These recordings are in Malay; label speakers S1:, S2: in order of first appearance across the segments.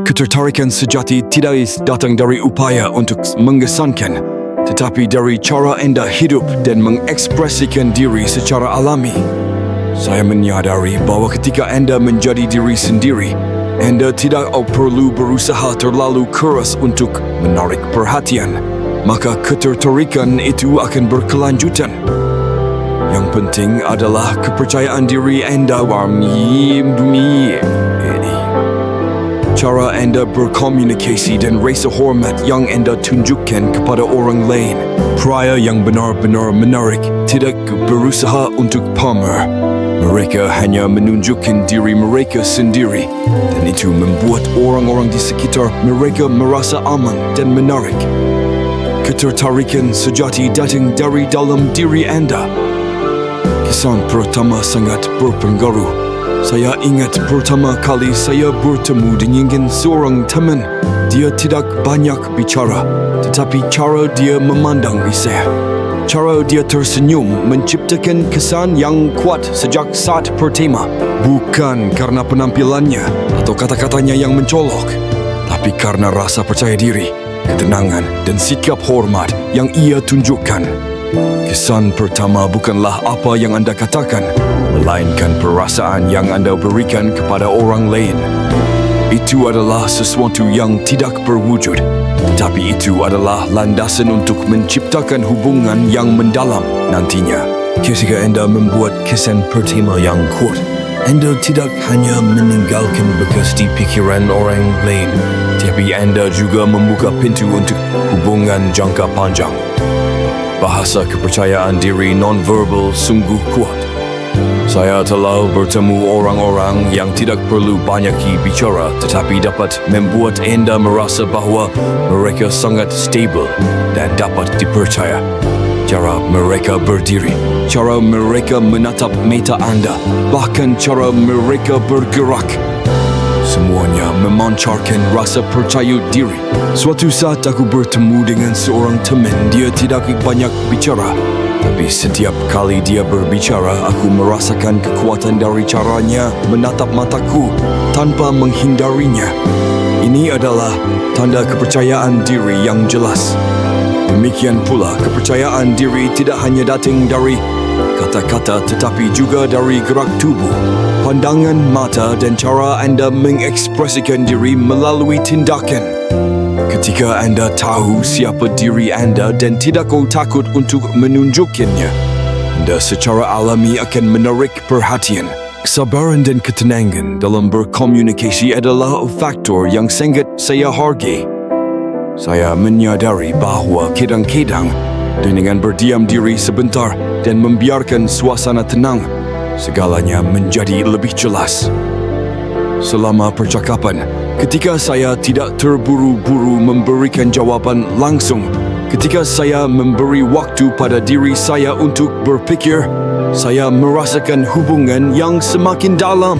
S1: Ketertarikan sejati tidak datang dari upaya untuk mengesankan, tetapi dari cara anda hidup dan mengekspresikan diri secara alami. Saya menyadari bahawa ketika anda menjadi diri sendiri, anda tidak perlu berusaha terlalu keras untuk menarik perhatian, maka ketertarikan itu akan berkelanjutan. Yang penting adalah kepercayaan diri anda. Cara anda berkomunikasi dan rasa hormat yang anda tunjukkan kepada orang lain. Pria yang benar-benar menarik tidak berusaha untuk pamer. Mereka hanya menunjukkan diri mereka sendiri dan itu membuat orang-orang di sekitar mereka merasa aman dan menarik. Ketertarikan sejati datang dari dalam diri anda. Kesan pertama sangat berpengaruh. Saya ingat pertama kali saya bertemu dengan seorang teman. Dia tidak banyak bicara, tetapi cara dia memandang saya, cara dia tersenyum menciptakan kesan yang kuat sejak saat pertama. Bukan karena penampilannya atau kata-katanya yang mencolok, tapi karena rasa percaya diri, ketenangan dan sikap hormat yang ia tunjukkan. Kesan pertama bukanlah apa yang anda katakan, melainkan perasaan yang anda berikan kepada orang lain. Itu adalah sesuatu yang tidak berwujud, tetapi itu adalah landasan untuk menciptakan hubungan yang mendalam nantinya. Ketika anda membuat kesan pertama yang kuat, anda tidak hanya meninggalkan bekas di pikiran orang lain, tapi anda juga membuka pintu untuk hubungan jangka panjang. Bahasa kepercayaan diri non-verbal sungguh kuat. Saya telah bertemu orang-orang yang tidak perlu banyak bicara tetapi dapat membuat anda merasa bahawa mereka sangat stabil dan dapat dipercaya. Cara mereka berdiri, cara mereka menatap mata anda, bahkan cara mereka bergerak, semuanya memancarkan rasa percaya diri. Suatu saat aku bertemu dengan seorang teman. Dia tidak banyak bicara, tapi setiap kali dia berbicara, aku merasakan kekuatan dari caranya menatap mataku tanpa menghindarinya. Ini adalah tanda kepercayaan diri yang jelas. Demikian pula, kepercayaan diri tidak hanya datang dari kata-kata tetapi juga dari gerak tubuh, pandangan mata dan cara anda mengekspresikan diri melalui tindakan. Ketika anda tahu siapa diri anda dan tidak takut untuk menunjukkannya, anda secara alami akan menarik perhatian. Kesabaran dan ketenangan dalam berkomunikasi adalah faktor yang sangat saya hargai. Saya menyadari bahawa kadang-kadang dengan berdiam diri sebentar dan membiarkan suasana tenang, segalanya menjadi lebih jelas. Selama percakapan, ketika saya tidak terburu-buru memberikan jawapan langsung, ketika saya memberi waktu pada diri saya untuk berfikir, saya merasakan hubungan yang semakin dalam.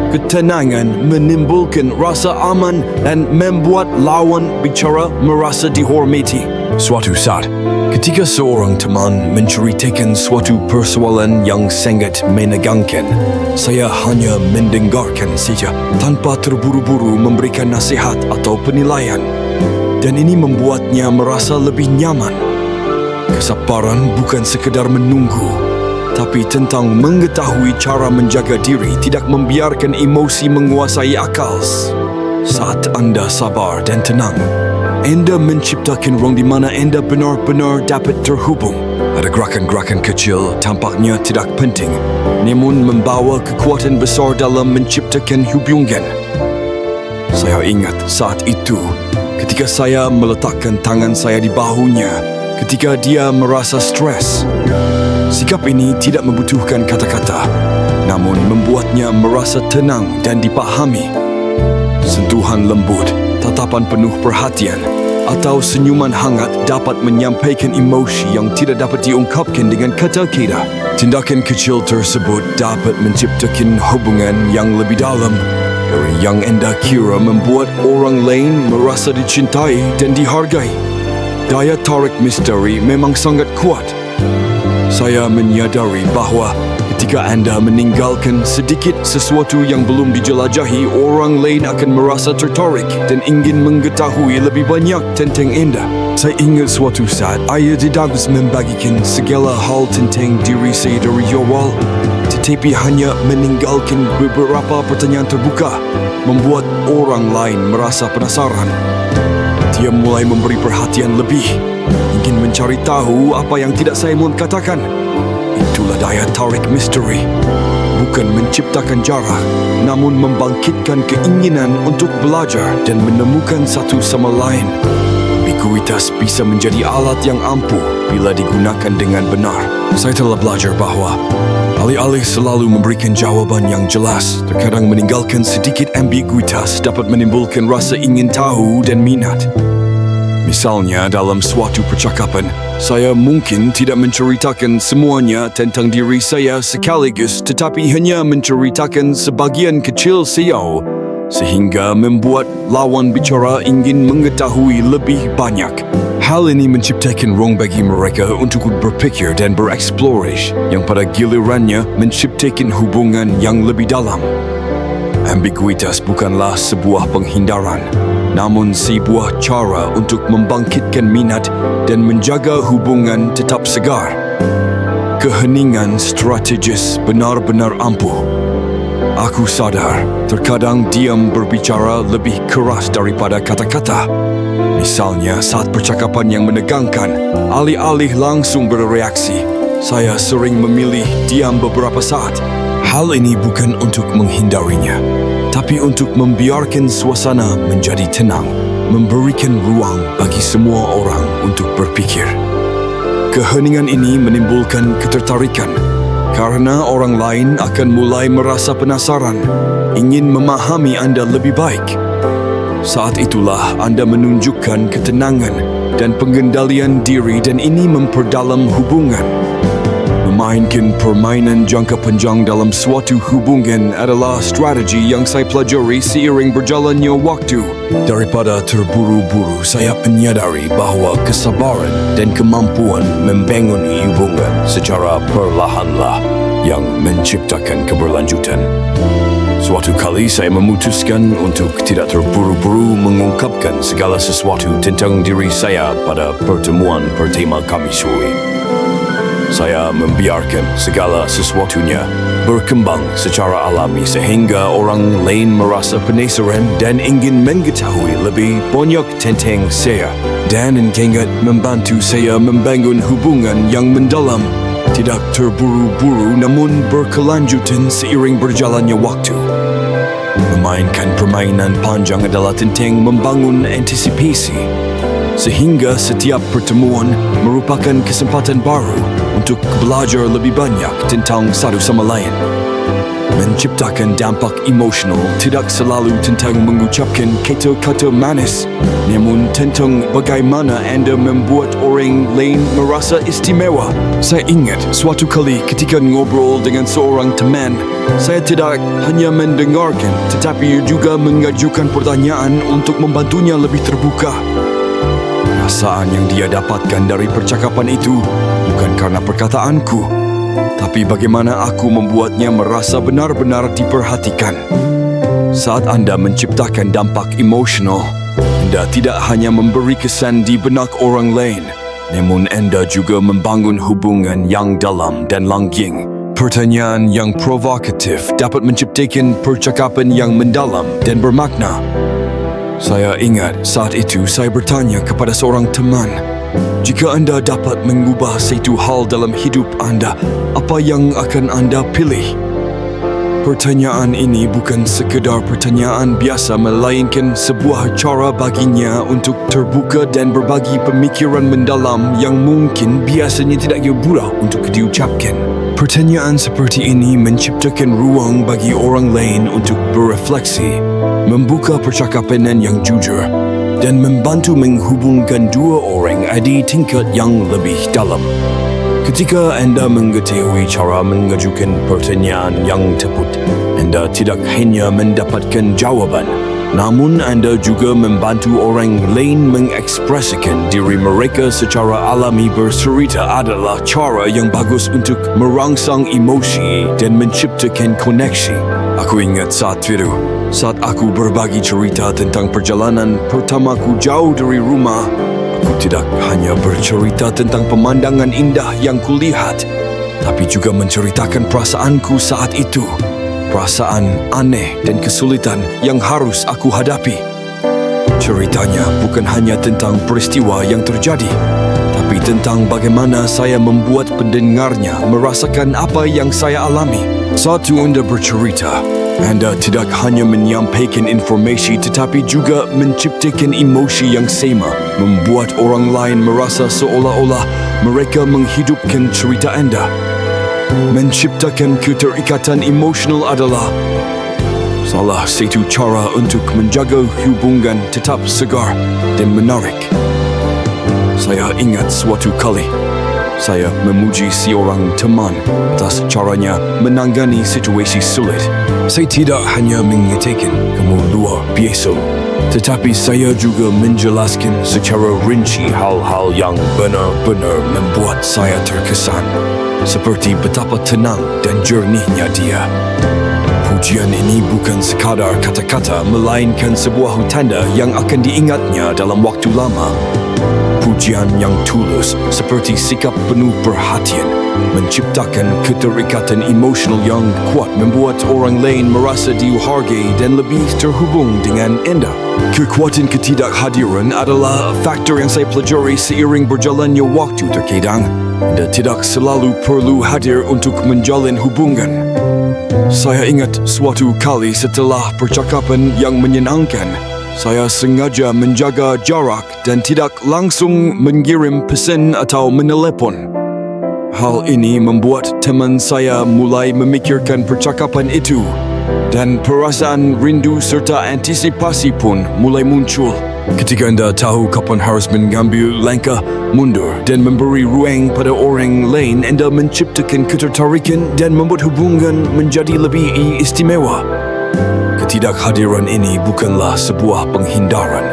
S1: Ketenangan menimbulkan rasa aman dan membuat lawan bicara merasa dihormati. Suatu saat, ketika seorang teman menceritakan suatu persoalan yang sangat menegangkan, saya hanya mendengarkan saja tanpa terburu-buru memberikan nasihat atau penilaian. Dan ini membuatnya merasa lebih nyaman. Kesabaran bukan sekadar menunggu, tapi tentang mengetahui cara menjaga diri tidak membiarkan emosi menguasai akal. Saat anda sabar dan tenang, anda menciptakan ruang di mana anda benar-benar dapat terhubung. Ada gerakan-gerakan kecil tampaknya tidak penting, namun membawa kekuatan besar dalam menciptakan hubungan. Saya ingat saat itu, ketika saya meletakkan tangan saya di bahunya, ketika dia merasa stres. Sikap ini tidak membutuhkan kata-kata, namun membuatnya merasa tenang dan dipahami. Sentuhan lembut, tatapan penuh perhatian, atau senyuman hangat dapat menyampaikan emosi yang tidak dapat diungkapkan dengan kata-kata. Tindakan kecil tersebut dapat menciptakan hubungan yang lebih dalam dari yang anda kira, membuat orang lain merasa dicintai dan dihargai. Daya tarik misteri memang sangat kuat. Saya menyadari bahawa ketika Jika anda meninggalkan sedikit sesuatu yang belum dijelajahi, orang lain akan merasa tertarik dan ingin mengetahui lebih banyak tentang anda. Saya ingat suatu saat, saya tidak membagikan segala hal tentang diri saya dari awal, tetapi hanya meninggalkan beberapa pertanyaan terbuka membuat orang lain merasa penasaran. Dia mulai memberi perhatian lebih, ingin mencari tahu apa yang tidak saya mau katakan. Itulah daya tarik misteri. Bukan menciptakan jarak, namun membangkitkan keinginan untuk belajar dan menemukan satu sama lain. Ambiguitas bisa menjadi alat yang ampuh bila digunakan dengan benar. Saya telah belajar bahawa alih-alih selalu memberikan jawaban yang jelas, terkadang meninggalkan sedikit ambiguitas dapat menimbulkan rasa ingin tahu dan minat. Misalnya, dalam suatu percakapan, saya mungkin tidak menceritakan semuanya tentang diri saya sekaligus, tetapi hanya menceritakan sebahagian kecil saya, sehingga membuat lawan bicara ingin mengetahui lebih banyak. Hal ini menciptakan ruang bagi mereka untuk berpikir dan bereksplorasi, yang pada gilirannya menciptakan hubungan yang lebih dalam. Ambiguitas bukanlah sebuah penghindaran, namun sebuah cara untuk membangkitkan minat dan menjaga hubungan tetap segar. Keheningan strategis benar-benar ampuh. Aku sadar, terkadang diam berbicara lebih keras daripada kata-kata. Misalnya, saat percakapan yang menegangkan, alih-alih langsung bereaksi, saya sering memilih diam beberapa saat. Hal ini bukan untuk menghindarinya, tapi untuk membiarkan suasana menjadi tenang, memberikan ruang bagi semua orang untuk berpikir. Keheningan ini menimbulkan ketertarikan, karena orang lain akan mulai merasa penasaran, ingin memahami anda lebih baik. Saat itulah anda menunjukkan ketenangan dan pengendalian diri, dan ini memperdalam hubungan. Memainkan permainan jangka panjang dalam suatu hubungan adalah strategi yang saya pelajari seiring berjalannya waktu. Daripada terburu-buru, saya menyadari bahawa kesabaran dan kemampuan membangun hubungan secara perlahanlah yang menciptakan keberlanjutan. Suatu kali saya memutuskan untuk tidak terburu-buru mengungkapkan segala sesuatu tentang diri saya pada pertemuan pertama kami sore. Saya membiarkan segala sesuatunya berkembang secara alami sehingga orang lain merasa penasaran dan ingin mengetahui lebih banyak tentang saya, dan ingat membantu saya membangun hubungan yang mendalam, tidak terburu-buru namun berkelanjutan seiring berjalannya waktu. Memainkan permainan panjang adalah tentang membangun antisipasi, sehingga setiap pertemuan merupakan kesempatan baru untuk belajar lebih banyak tentang satu sama lain. Menciptakan dampak emosional tidak selalu tentang mengucapkan kata-kata manis, namun tentang bagaimana anda membuat orang lain merasa istimewa. Saya ingat suatu kali ketika ngobrol dengan seorang teman, saya tidak hanya mendengarkan tetapi juga mengajukan pertanyaan untuk membantunya lebih terbuka. Perasaan yang dia dapatkan dari percakapan itu bukan karena perkataanku, tapi bagaimana aku membuatnya merasa benar-benar diperhatikan. Saat anda menciptakan dampak emosional, anda tidak hanya memberi kesan di benak orang lain, namun anda juga membangun hubungan yang dalam dan langgeng. Pertanyaan yang provokatif dapat menciptakan percakapan yang mendalam dan bermakna. Saya ingat saat itu saya bertanya kepada seorang teman, jika anda dapat mengubah satu hal dalam hidup anda, apa yang akan anda pilih? Pertanyaan ini bukan sekedar pertanyaan biasa, melainkan sebuah cara baginya untuk terbuka dan berbagi pemikiran mendalam yang mungkin biasanya tidak mudah untuk diucapkan. Pertanyaan seperti ini menciptakan ruang bagi orang lain untuk berefleksi, membuka percakapan yang jujur, dan membantu menghubungkan dua orang di tingkat yang lebih dalam. Ketika anda mengetahui cara mengajukan pertanyaan yang tepat, anda tidak hanya mendapatkan jawaban, Namun anda juga membantu orang lain mengekspresikan diri mereka secara alami. Bercerita adalah cara yang bagus untuk merangsang emosi dan menciptakan koneksi. Aku ingat saat aku berbagi cerita tentang perjalanan pertamaku jauh dari rumah. Aku tidak hanya bercerita tentang pemandangan indah yang kulihat, tapi juga menceritakan perasaanku saat itu. Perasaan aneh dan kesulitan yang harus aku hadapi. Ceritanya bukan hanya tentang peristiwa yang terjadi, tapi tentang bagaimana saya membuat pendengarnya merasakan apa yang saya alami. Saat anda bercerita, anda tidak hanya menyampaikan informasi tetapi juga menciptakan emosi yang sama, membuat orang lain merasa seolah-olah mereka menghidupkan cerita anda. Menciptakan keterikatan emosional adalah salah satu cara untuk menjaga hubungan tetap segar dan menarik. Saya ingat suatu kali saya memuji seorang teman atas caranya menangani situasi sulit. Saya tidak hanya mengatakan kamu luar biasa, tetapi saya juga menjelaskan secara rinci hal-hal yang benar-benar membuat saya terkesan, seperti betapa tenang dan jernihnya dia. Pujian ini bukan sekadar kata-kata, melainkan sebuah tanda yang akan diingatnya dalam waktu lama. Pujian yang tulus seperti sikap penuh perhatian menciptakan keterikatan emosional yang kuat, membuat orang lain merasa dihargai dan lebih terhubung dengan anda. Kekuatan ketidakhadiran adalah faktor yang saya pelajari seiring berjalannya waktu. Terkadang anda tidak selalu perlu hadir untuk menjalin hubungan. Saya ingat suatu kali setelah percakapan yang menyenangkan, saya sengaja menjaga jarak dan tidak langsung mengirim pesan atau menelepon. Hal ini membuat teman saya mulai memikirkan percakapan itu, dan perasaan rindu serta antisipasi pun mulai muncul. Ketika anda tahu kapan harus mengambil langkah mundur dan memberi ruang pada orang lain, anda menciptakan ketertarikan dan membuat hubungan menjadi lebih istimewa. Ketidakhadiran ini bukanlah sebuah penghindaran,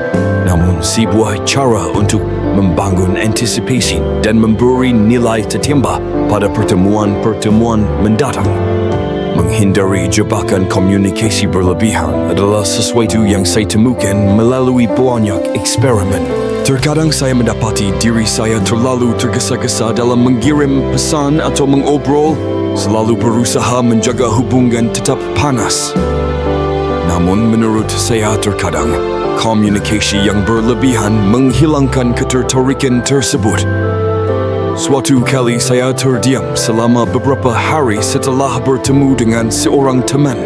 S1: namun sebuah cara untuk membangun antisipasi dan memberi nilai tertambah pada pertemuan-pertemuan mendatang. Menghindari jebakan komunikasi berlebihan adalah sesuatu yang saya temukan melalui banyak eksperimen. Terkadang saya mendapati diri saya terlalu tergesa-gesa dalam mengirim pesan atau mengobrol, selalu berusaha menjaga hubungan tetap panas. Namun menurut saya terkadang komunikasi yang berlebihan menghilangkan ketertarikan tersebut. Suatu kali saya terdiam selama beberapa hari setelah bertemu dengan seorang teman,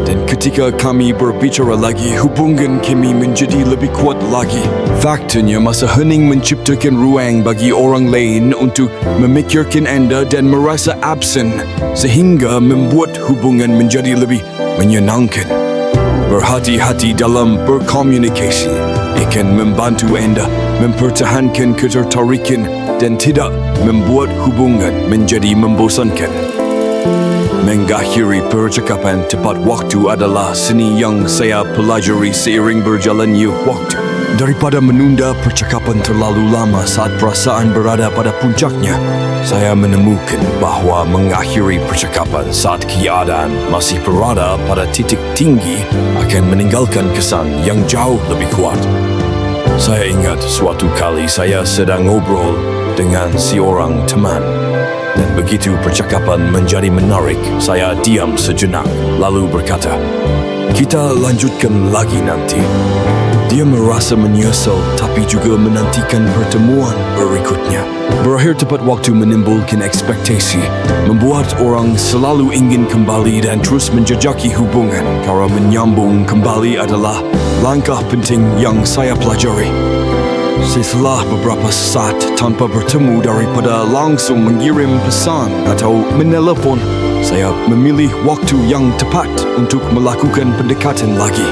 S1: dan ketika kami berbicara lagi, hubungan kami menjadi lebih kuat lagi. Faktanya masa hening menciptakan ruang bagi orang lain untuk memikirkan anda dan merasa absen, sehingga membuat hubungan menjadi lebih menyenangkan. Berhati-hati dalam berkomunikasi akan membantu anda mempertahankan ketertarikan dan tidak membuat hubungan menjadi membosankan. Mengakhiri percakapan tepat waktu adalah seni yang saya pelajari seiring berjalannya waktu. Daripada menunda percakapan terlalu lama saat perasaan berada pada puncaknya, saya menemukan bahawa mengakhiri percakapan saat keadaan masih berada pada titik tinggi akan meninggalkan kesan yang jauh lebih kuat. Saya ingat suatu kali saya sedang ngobrol dengan seorang teman, dan begitu percakapan menjadi menarik, saya diam sejenak lalu berkata, "Kita lanjutkan lagi nanti." Dia merasa menyesal tapi juga menantikan pertemuan berikutnya. Berakhir tepat waktu menimbulkan ekspektasi, membuat orang selalu ingin kembali dan terus menjejaki hubungan. Cara menyambung kembali adalah langkah penting yang saya pelajari. Setelah beberapa saat tanpa bertemu, daripada langsung mengirim pesan atau menelepon, saya memilih waktu yang tepat untuk melakukan pendekatan lagi.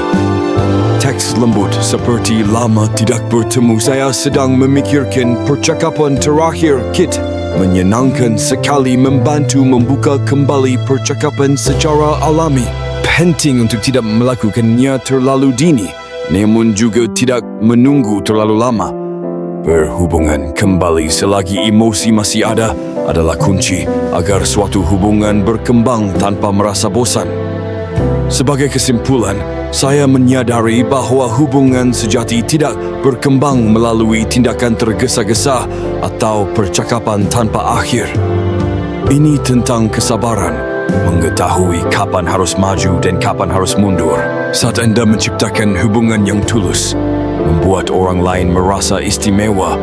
S1: Teks lembut seperti lama tidak bertemu. Saya sedang memikirkan percakapan terakhir kita. Menyenangkan sekali membantu membuka kembali percakapan secara alami. Penting untuk tidak melakukannya terlalu dini. namun juga tidak menunggu terlalu lama. Berhubungan kembali selagi emosi masih ada adalah kunci agar suatu hubungan berkembang tanpa merasa bosan. Sebagai kesimpulan, saya menyadari bahawa hubungan sejati tidak berkembang melalui tindakan tergesa-gesa atau percakapan tanpa akhir. Ini tentang kesabaran, mengetahui kapan harus maju dan kapan harus mundur. Saat Anda menciptakan hubungan yang tulus, membuat orang lain merasa istimewa,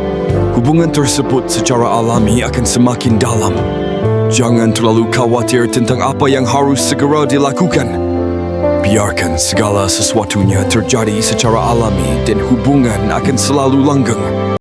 S1: hubungan tersebut secara alami akan semakin dalam. Jangan terlalu khawatir tentang apa yang harus segera dilakukan. Biarkan segala sesuatunya terjadi secara alami dan hubungan akan selalu langgeng.